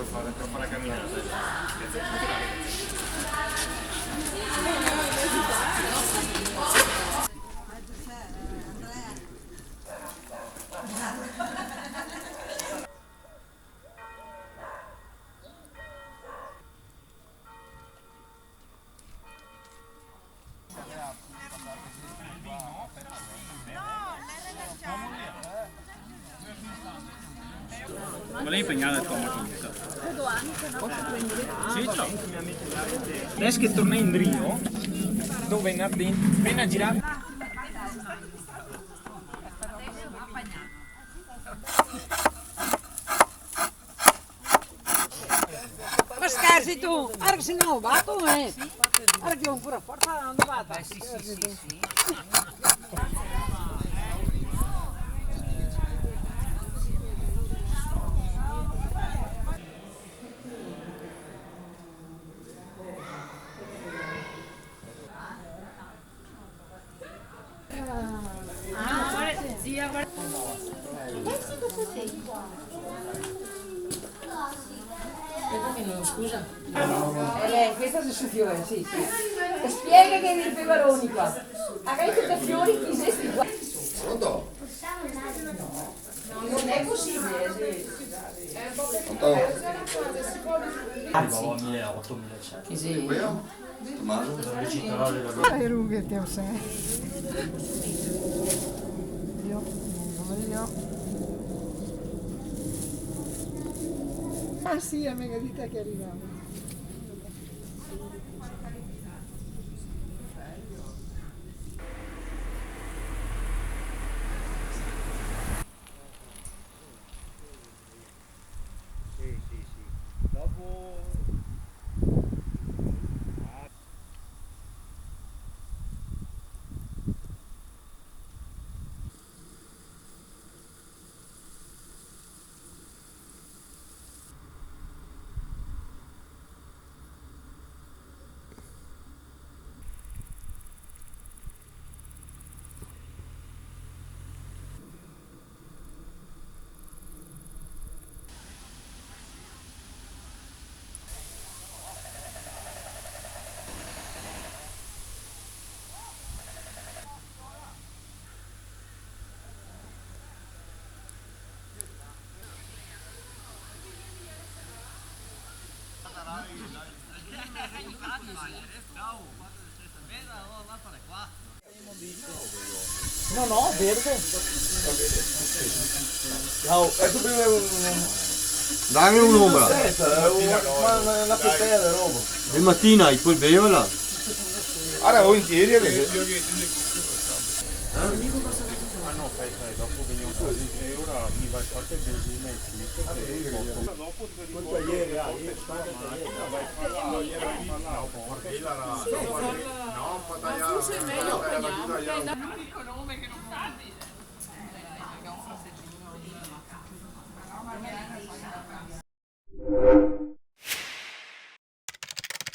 fare la camminata. Ma lei è impegnata con la comunità? Posso prendere? Sì, ciao. Adesso che torna in Rio, dove è appena girato. Ma scherzi tu? Guarda se no, vado guarda che ho ancora forza non vado. Sì. Scusa. Lei, questa è su fiore, sì. E spiega che dei peperoni qua. Avete tutti i fiori chi sei qua? Pronto? No, non è possibile, sì. Pronto? Arrivavo a 1.800-1.700. Che sì. Io? Tommaso? Dovrei citare le Le rughe che ho sempre. Io. Ah sì, è mega di te che arrivava. Sì. Dopo... No, verde. Ciao, tu prima dammi un'ombra. Una petella roba. Di mattina il polveola. Ora volentieri dopo veniamo così e ora mi vai a fare il benzina e tutto. Dopo ieri vai forse è meglio l'unico nome che non fa